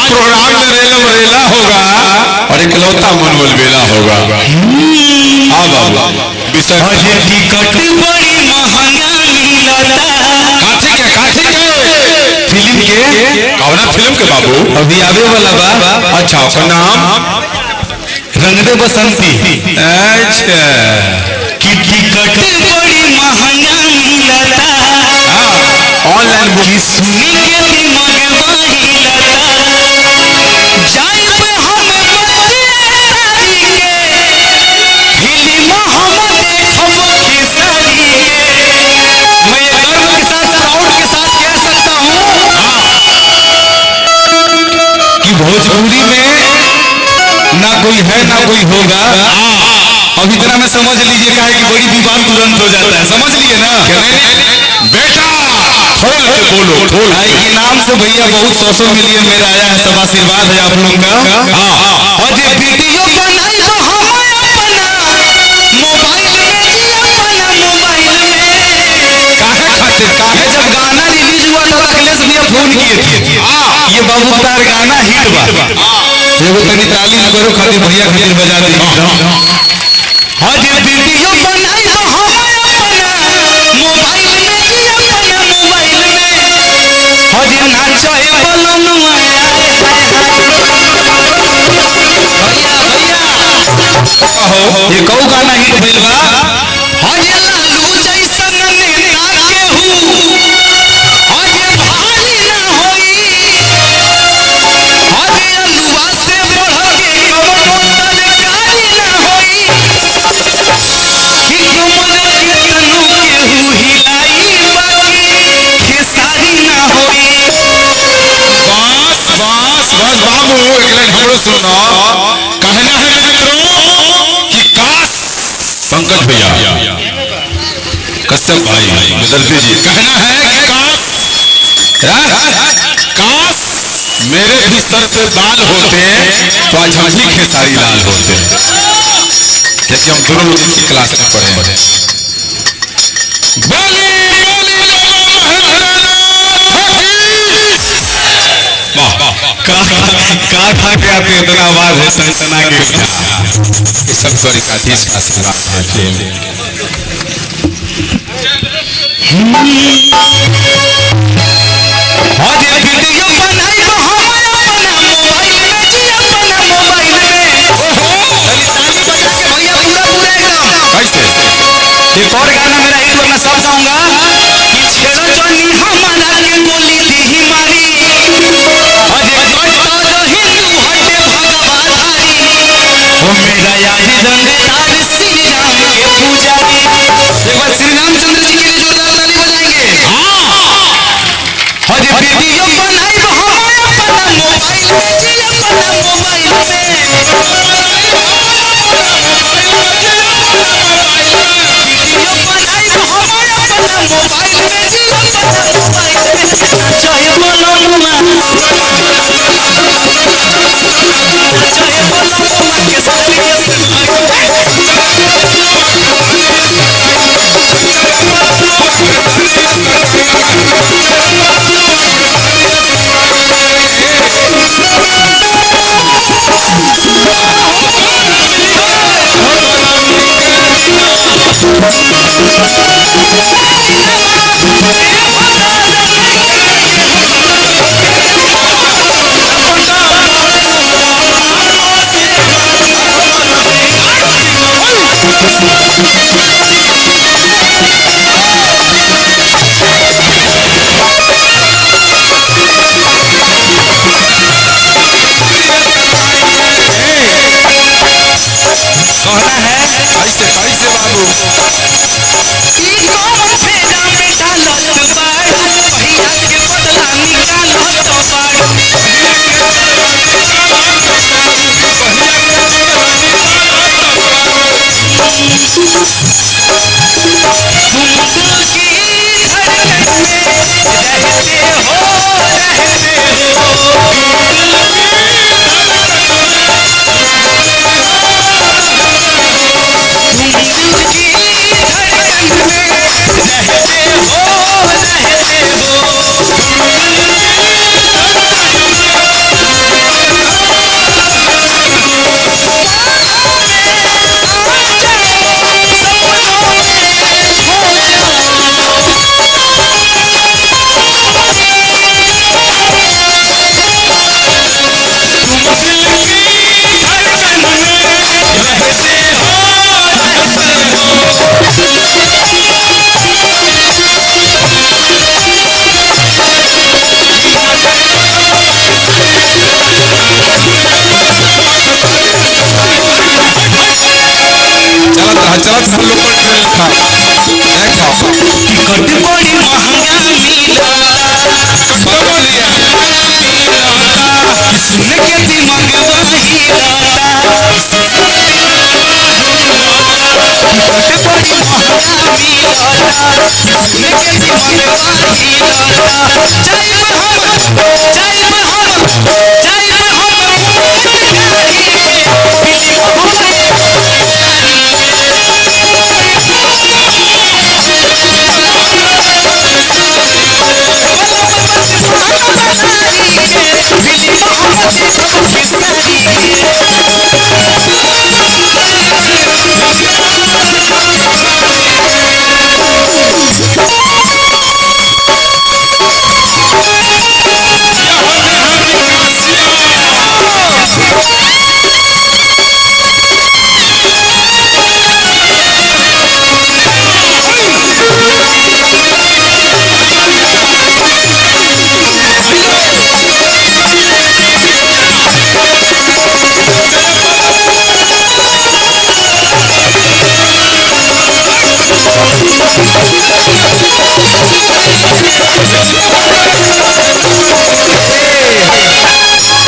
Programme में रेला बरेला होगा और इकलौता मन बलबेला होगा। हाँ बाबा विषय टिकट बड़ी महंगा काची के फिल्म के कौना फिल्म के बाबू अभी आवे वाला बा। अच्छा उसका नाम रंगदे बसंती। अच्छा कि टिकट बड़ी महंगा ऑनलाइन बुकिंग सुनी के दिमाग भोजपुरी में ना कोई है ना कोई होगा। अब इतना में समझ लीजिए क्या है कि बड़ी विवाद तुरंत हो जाता है, समझ लिए ना बेटा खोल के बोलो खोल के। इनाम से भैया बहुत 100 मिलियन मेरा आया है, सब आशीर्वाद है आप लोग का। और ये वीडियो बनाई हो काहे जब गाना रिलीज हुआ था अखिलेश भैया फोन किए थे ये बाबू तार गाना हिट बा एगो तनी ताली करो खातिर भैया खातिर बजा दी। हां ये वीडियो बनाई हो मोबाइल में हां ये नाचो है बोलनुआ कहो ये कौ गाना हिट भइल बा। हां ये लालू जैसन नेता केहू हां ये भारी ना होई हां ये अलुआ से बढ़ के कवनो तरकारी ना होई कि कमल कितनो केहू हिलाई बाकी खेसारी ना होई। बस बाबू एक लाइन हमरो सुनो। कहना है मित्रों कि काश पंकज भैया कश्यप भाई मिदलपी जी कहना है कि काश मेरे बिस्तर पे बाल होते तो आज हम भी खेसारी लाल होते, जैसे हम दोनों लोग एक क्लास में पढ़े। बोली बोली का था क्या पे इतना आवाज है सनसना के सब सॉरी काशीज का आशीर्वाद है। और ये वीडियो बनाई हो हमारा अपना मोबाइल में जी अपना मोबाइल में ताली बजा के भैया पूरा एकदम कैसे एक और गाना मेरा हिट मैं सब गाऊंगा कि छेड़ो जनी हमारा के गोली दी मारी और ये कटो रही तू हटे भगवाधारी ओ मेरा यारी रंगदार श्री राम के पुजारी। एक बार श्री रामचंद्र जी के लिए जोरदार ताली बजाएंगे। और ये वीडियो बनाई हो हमारा अपना मोबाइल में जी अपना मोबाइल में कैसे बाबू साथ हम लोग ट्रेन था देखो टिकट बड़ी महंगा मिला बोलिए सुन के दिमाग बहिरा टिकट बड़ी महंगा मिला सुन के दिमाग बहिरा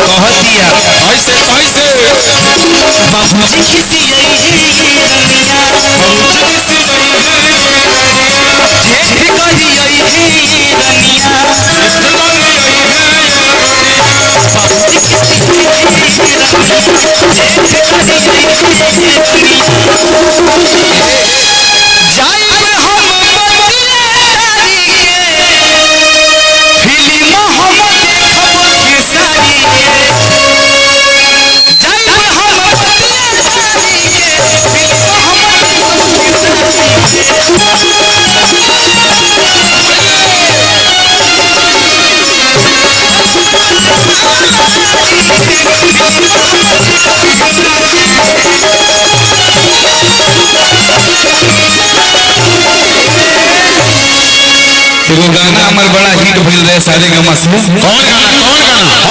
कहतिया कैसे कैसे बाबूजी खिसी गई है बहुत खिसी गई है जेठ करी गई है रनिया बाबूजी खिसी गई है जेठ करी गई है जाई में हम फिल्म हम देखब खेसारी के जाई में हम एगो गाना हमार बड़ा हिट भइल रहे सारे गामा से कौन गाना